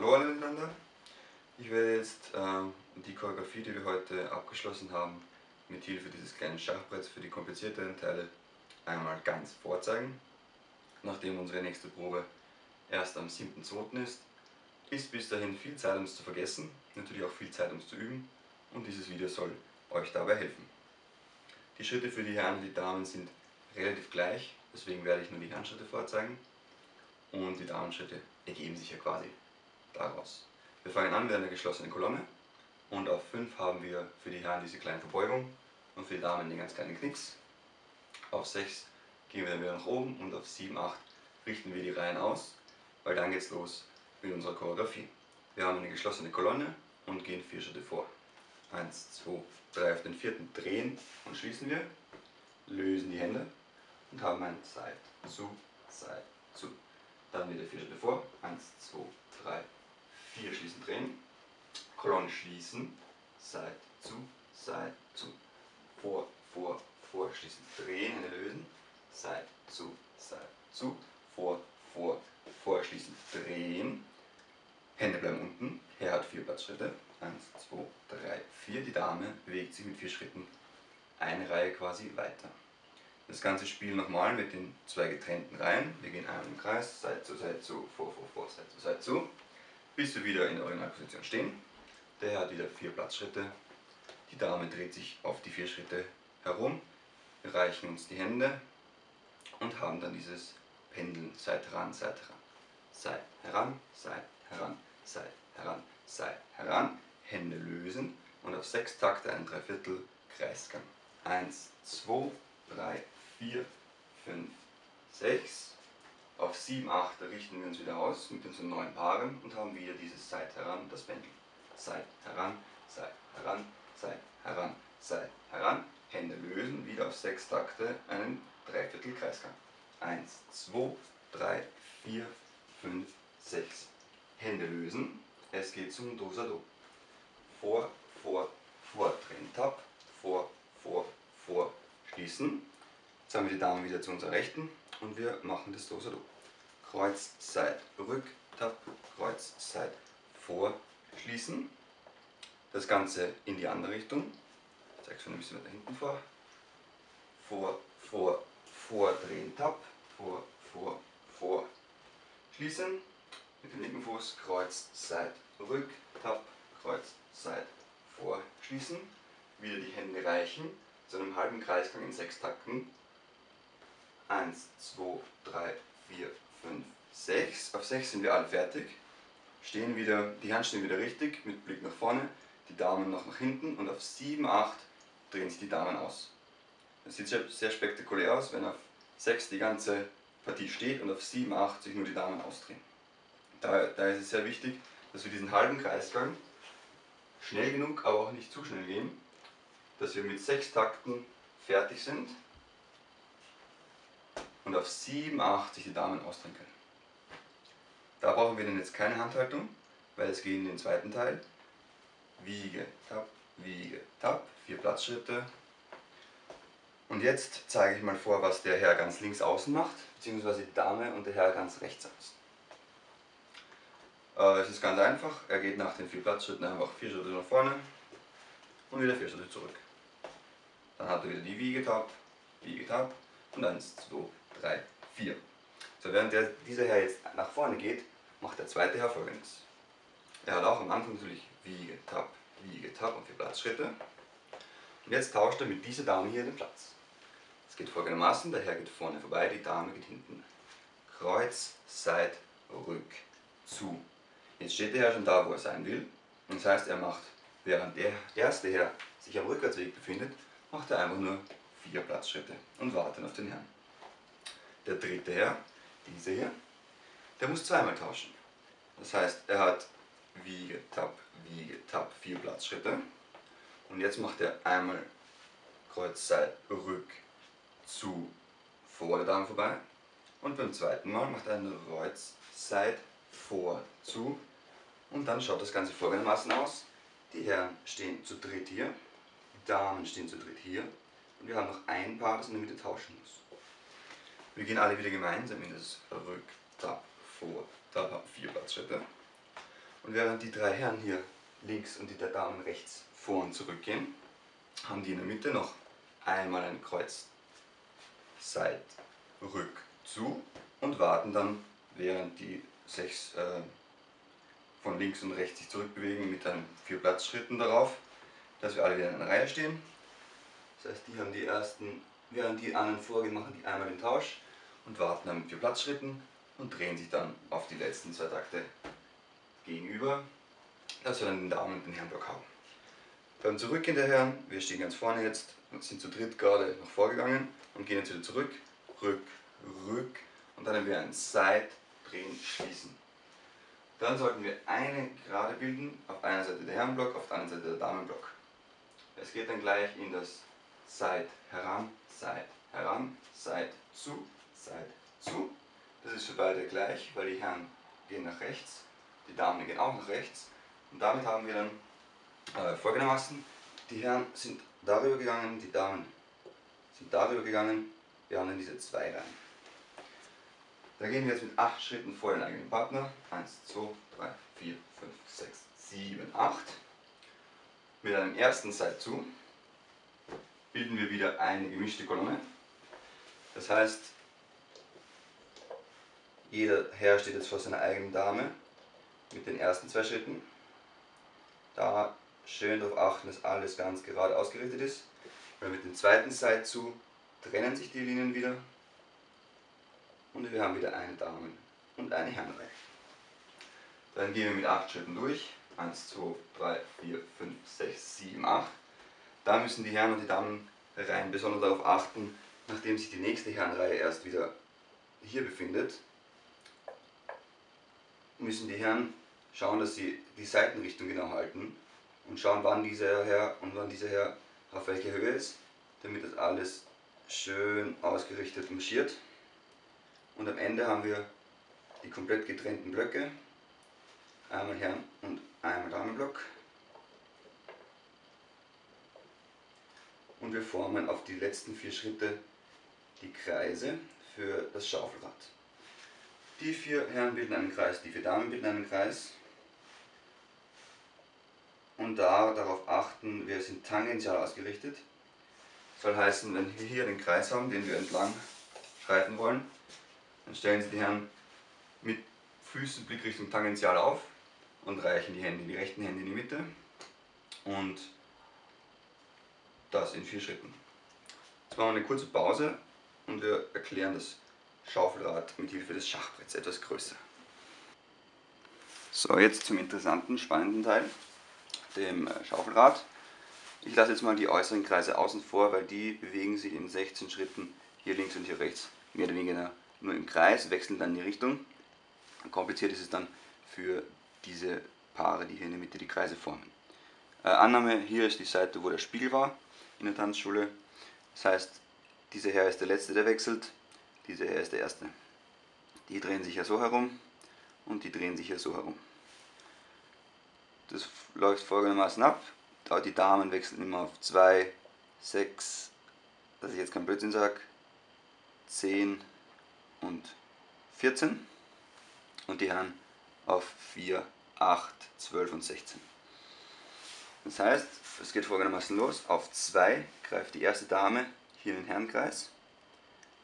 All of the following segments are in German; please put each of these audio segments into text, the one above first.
Hallo alle miteinander. Ich werde jetzt die Choreografie, die wir heute abgeschlossen haben, mit Hilfe dieses kleinen Schachbretts für die komplizierteren Teile einmal ganz vorzeigen. Nachdem unsere nächste Probe erst am 7.2. ist bis dahin viel Zeit, um es zu vergessen, natürlich auch viel Zeit, um es zu üben, und dieses Video soll euch dabei helfen. Die Schritte für die Herren und die Damen sind relativ gleich, deswegen werde ich nur die Herrenschritte vorzeigen, und die Damenschritte ergeben sich ja quasi daraus. Wir fangen an mit einer geschlossenen Kolonne, und auf 5 haben wir für die Herren diese kleine Verbeugung und für die Damen den ganz kleinen Knicks. Auf 6 gehen wir dann wieder nach oben, und auf 7, 8 richten wir die Reihen aus, weil dann geht's los mit unserer Choreografie. Wir haben eine geschlossene Kolonne und gehen 4 Schritte vor. 1, 2, 3, auf den 4. drehen und schließen wir, lösen die Hände und haben ein Side zu, Side zu. Dann wieder 4 Schritte vor, 1, 2, 3, 4, schließen, drehen, Kolonne schließen, Side zu, vor, schließen, drehen, Hände lösen, Side zu, vor, schließen, drehen, Hände bleiben unten, Herr hat 4 Platzschritte, 1, 2, 3, 4, die Dame bewegt sich mit 4 Schritten eine Reihe quasi weiter. Das ganze Spiel nochmal mit den 2 getrennten Reihen. Wir gehen einmal im Kreis, Seite zu, vor, Seite zu, bis wir wieder in der Originalposition stehen. Der Herr hat wieder 4 Platzschritte. Die Dame dreht sich auf die 4 Schritte herum. Wir reichen uns die Hände und haben dann dieses Pendeln, Seite heran, Seite heran. Seite heran, Seite heran, Seite heran, Seite heran. Hände lösen und auf 6 Takte einen Dreiviertel Kreisgang. 1, 2, 3, 4, 5, 6. Auf 7, 8 richten wir uns wieder aus mit unseren 9 Paaren und haben wieder dieses Seite heran, das Pendeln. Seite heran, Seite heran, Seite heran, Seite heran. Hände lösen, wieder auf 6 Takte einen Dreiviertel Kreisgang. 1, 2, 3, 4, 5, 6. Hände lösen, es geht zum Do-Sa-Do. Vor, drehen, Tap, vor, schließen. Jetzt haben wir die Dame wieder zu unserer Rechten und wir machen das Do-Sa-Do. Kreuz, Side, Rück, Tap, Kreuz, Side, vor, schließen. Das Ganze in die andere Richtung. Ich zeige es schon ein bisschen weiter hinten vor. Vor, drehen, Tap, vor, schließen. Mit dem linken Fuß, Kreuz, Side, Rück, Tap, Kreuz, Side, vor, schließen. Wieder die Hände reichen, zu einem halben Kreisgang in 6 Takten. 1, 2, 3, 4, 5, 6. Auf 6 sind wir alle fertig. Stehen wieder, die Hand stehen wieder richtig, mit Blick nach vorne, die Daumen noch nach hinten, und auf 7, 8 drehen sich die Daumen aus. Das sieht sehr spektakulär aus, wenn auf 6 die ganze Partie steht und auf 7, 8 sich nur die Daumen ausdrehen. Da ist es sehr wichtig, dass wir diesen halben Kreisgang schnell genug, aber auch nicht zu schnell gehen, dass wir mit 6 Takten fertig sind und auf 7, 8 sich die Daumen ausdrehen können. Da brauchen wir dann jetzt keine Handhaltung, weil es geht in den zweiten Teil. Wiege, Tap, 4 Platzschritte. Und jetzt zeige ich mal vor, was der Herr ganz links außen macht, beziehungsweise die Dame und der Herr ganz rechts außen. Es ist ganz einfach, er geht nach den 4 Platzschritten einfach 4 Schritte nach vorne und wieder 4 Schritte zurück. Dann hat er wieder die Wiege, Tap und 1, 2, 3, 4. So, während dieser Herr jetzt nach vorne geht, macht der zweite Herr Folgendes. Er hat auch am Anfang natürlich Wiege, Tap und 4 Platzschritte. Und jetzt tauscht er mit dieser Dame hier den Platz. Es geht folgendermaßen, der Herr geht vorne vorbei, die Dame geht hinten. Kreuz, Side, Rück, zu. Jetzt steht der Herr schon da, wo er sein will. Und das heißt, er macht, während der erste Herr sich am Rückwärtsweg befindet, macht er einfach nur 4 Platzschritte und wartet auf den Herrn. Der dritte Herr, dieser hier, der muss zweimal tauschen. Das heißt, er hat Wiege, Tap, 4 Platzschritte. Und jetzt macht er einmal Kreuz, Side, Rück, zu, vor der Dame vorbei. Und beim zweiten Mal macht er einen Kreuz, Side, vor, zu. Und dann schaut das Ganze folgendermaßen aus. Die Herren stehen zu dritt hier, die Damen stehen zu dritt hier. Und wir haben noch ein Paar, das in der Mitte tauschen muss. Wir gehen alle wieder gemeinsam in das Rück, Tap, vor, Tap, 4 Platzschritte. Und während die 3 Herren hier links und die 3 Damen rechts vor und zurück gehen, haben die in der Mitte noch einmal ein Kreuz Seit, Rück, zu und warten dann, während die 6 von links und rechts sich zurückbewegen, mit einem 4 Platzschritten darauf, dass wir alle wieder in einer Reihe stehen. Das heißt, die haben die ersten, während die anderen vorgehen, machen die einmal den Tausch und warten dann mit 4 Platzschritten und drehen sich dann auf die letzten 2 Takte gegenüber, dass wir dann den Damen und den Herrenblock haben. Beim Zurückgehen der Herren, wir stehen ganz vorne jetzt und sind zu dritt gerade noch vorgegangen und gehen jetzt wieder zurück, Rück, Rück und dann haben wir ein Seit, Drehen, Schließen. Dann sollten wir eine Gerade bilden, auf einer Seite der Herrenblock, auf der anderen Seite der Damenblock. Es geht dann gleich in das Seit, heran, Seit, zu, Seit, zu. Das ist für beide gleich, weil die Herren gehen nach rechts, die Damen gehen auch nach rechts. Und damit haben wir dann folgendermaßen, die Herren sind darüber gegangen, die Damen sind darüber gegangen, wir haben dann diese 2 rein. Da gehen wir jetzt mit 8 Schritten vor den eigenen Partner. 1, 2, 3, 4, 5, 6, 7, 8. Mit einem ersten Seit zu bilden wir wieder eine gemischte Kolonne. Das heißt, jeder Herr steht jetzt vor seiner eigenen Dame mit den ersten 2 Schritten. Da schön darauf achten, dass alles ganz gerade ausgerichtet ist. Weil mit dem zweiten Seit zu trennen sich die Linien wieder und wir haben wieder eine Damen- und eine Herrenreihe. Dann gehen wir mit 8 Schritten durch. 1, 2, 3, 4, 5, 6, 7, 8. Da müssen die Herren und die Damenreihen besonders darauf achten, nachdem sich die nächste Herrenreihe erst wieder hier befindet, müssen die Herren schauen, dass sie die Seitenrichtung genau halten und schauen, wann dieser Herr und wann dieser Herr auf welcher Höhe ist, damit das alles schön ausgerichtet marschiert. Und am Ende haben wir die komplett getrennten Blöcke, einmal Herren- und einmal Damenblock. Und wir formen auf die letzten 4 Schritte die Kreise für das Schaufelrad. Die 4 Herren bilden einen Kreis, die 4 Damen bilden einen Kreis. Und darauf achten, wir sind tangential ausgerichtet. Das soll heißen, wenn wir hier den Kreis haben, den wir entlang schreiten wollen, dann stellen Sie die Herren mit Füßen Blickrichtung tangential auf und reichen die rechten Hände in die Mitte und das in 4 Schritten. Jetzt machen wir eine kurze Pause und wir erklären das Schaufelrad mit Hilfe des Schachbretts etwas größer. So, jetzt zum interessanten, spannenden Teil, dem Schaufelrad. Ich lasse jetzt mal die äußeren Kreise außen vor, weil die bewegen sich in 16 Schritten hier links und hier rechts mehr oder weniger nur im Kreis, wechseln dann die Richtung. Kompliziert ist es dann für diese Paare, die hier in der Mitte die Kreise formen. Annahme, hier ist die Seite, wo der Spiegel war in der Tanzschule. Das heißt, dieser Herr ist der Letzte, der wechselt, dieser Herr ist der Erste. Die drehen sich ja so herum und die drehen sich ja so herum. Das läuft folgendermaßen ab. Die Damen wechseln immer auf 2, 6, dass ich jetzt keinen Blödsinn sage, 10 und 14 und die Herren auf 4, 8, 12 und 16. Das heißt, es geht folgendermaßen los. Auf 2 greift die erste Dame hier in den Herrenkreis,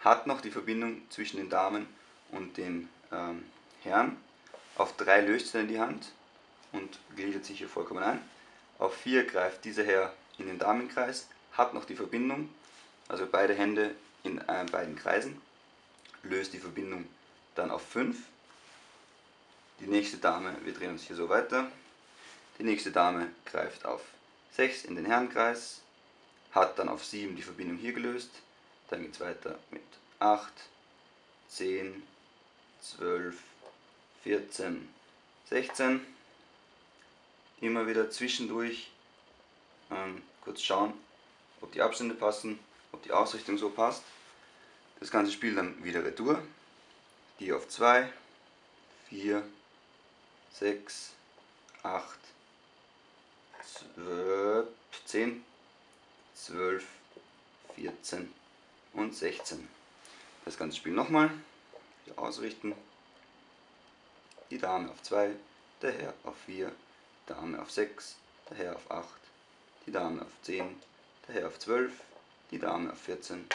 hat noch die Verbindung zwischen den Damen und dem Herrn. Auf 3 löst sie dann die Hand und gliedert sich hier vollkommen ein. Auf 4 greift dieser Herr in den Damenkreis, hat noch die Verbindung, also beide Hände in beiden Kreisen, löst die Verbindung dann auf 5. Die nächste Dame, wir drehen uns hier so weiter, die nächste Dame greift auf 6 in den Herrenkreis, hat dann auf 7 die Verbindung hier gelöst, dann geht es weiter mit 8, 10, 12, 14, 16. Immer wieder zwischendurch kurz schauen, ob die Abstände passen, ob die Ausrichtung so passt. Das ganze Spiel dann wieder retour. Die auf 2, 4, 6, 8, 12, 10, 12, 14 und 16. Das ganze Spiel nochmal. Wieder ausrichten. Die Dame auf 2, der Herr auf 4, Dame auf 6, der Herr auf 8, die Dame auf 10, der Herr auf 12, die Dame auf 14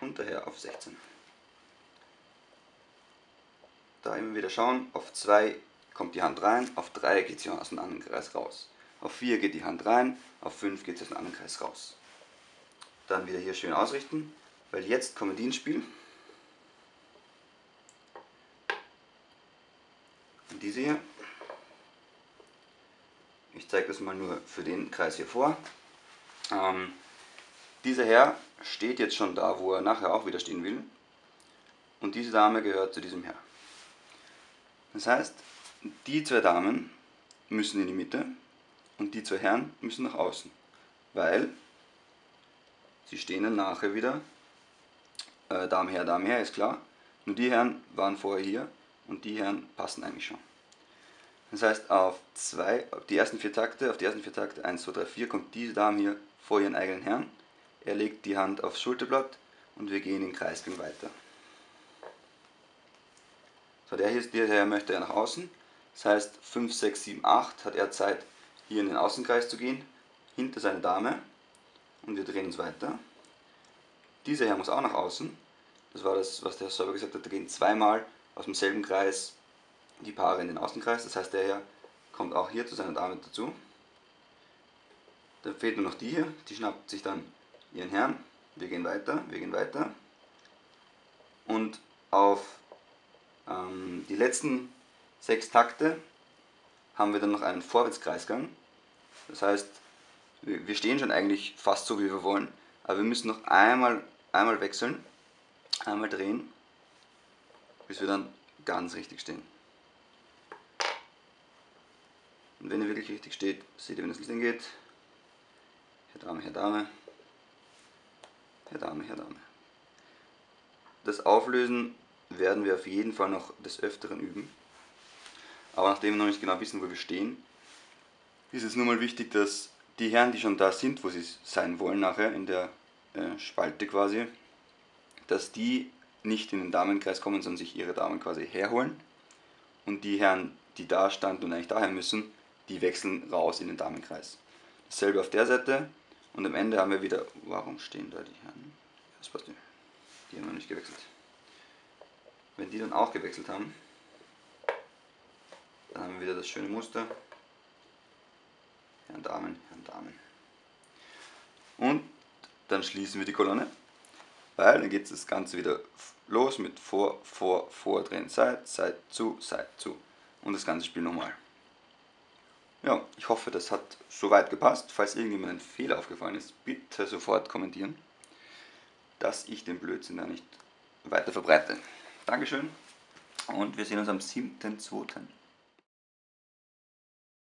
und der Herr auf 16. Da immer wieder schauen, auf 2 kommt die Hand rein, auf 3 geht sie aus dem anderen Kreis raus. Auf 4 geht die Hand rein, auf 5 geht sie aus dem anderen Kreis raus. Dann wieder hier schön ausrichten, weil jetzt kommen die ins Spiel. Und diese hier. Ich zeige das mal nur für den Kreis hier vor. Dieser Herr steht jetzt schon da, wo er nachher auch wieder stehen will. Und diese Dame gehört zu diesem Herr. Das heißt, die 2 Damen müssen in die Mitte und die 2 Herren müssen nach außen. Weil sie stehen dann nachher wieder Dame Herr, ist klar. Nur die Herren waren vorher hier und die Herren passen eigentlich schon. Das heißt, auf die ersten 4 Takte, 1, 2, 3, 4, kommt diese Dame hier vor ihren eigenen Herrn. Er legt die Hand aufs Schulterblatt und wir gehen den Kreisgang weiter. So, der Herr möchte ja nach außen. Das heißt, 5, 6, 7, 8 hat er Zeit, hier in den Außenkreis zu gehen, hinter seine Dame. Und wir drehen uns weiter. Dieser Herr muss auch nach außen. Das war das, was der Herr Säuber gesagt hat, da gehen 2-mal aus demselben Kreis die Paare in den Außenkreis. Das heißt, der Herr kommt auch hier zu seiner Dame dazu. Dann fehlt nur noch die hier, die schnappt sich dann ihren Herrn. Wir gehen weiter. Und auf die letzten 6 Takte haben wir dann noch einen Vorwärtskreisgang. Das heißt, wir stehen schon eigentlich fast so, wie wir wollen, aber wir müssen noch einmal wechseln, einmal drehen, bis wir dann ganz richtig stehen. Und wenn ihr wirklich richtig steht, seht ihr, wenn das Licht hingeht. Herr Dame, Herr Dame, Herr Dame, Herr Dame. Das Auflösen werden wir auf jeden Fall noch des Öfteren üben. Aber nachdem wir noch nicht genau wissen, wo wir stehen, ist es nun mal wichtig, dass die Herren, die schon da sind, wo sie sein wollen nachher, in der Spalte quasi, dass die nicht in den Damenkreis kommen, sondern sich ihre Damen quasi herholen. Und die Herren, die da standen und eigentlich daher müssen, die wechseln raus in den Damenkreis. Dasselbe auf der Seite und am Ende haben wir wieder, warum stehen da die Herren? Das passt nicht. Die haben noch nicht gewechselt. Wenn die dann auch gewechselt haben, dann haben wir wieder das schöne Muster. Herren, Damen, Herren, Damen. Und dann schließen wir die Kolonne, weil dann geht das Ganze wieder los mit Vordrehen, Seit, zu. Und das ganze Spiel nochmal. Ja, ich hoffe, das hat soweit gepasst. Falls irgendjemand ein Fehler aufgefallen ist, bitte sofort kommentieren, dass ich den Blödsinn da nicht weiter verbreite. Dankeschön und wir sehen uns am 7.2.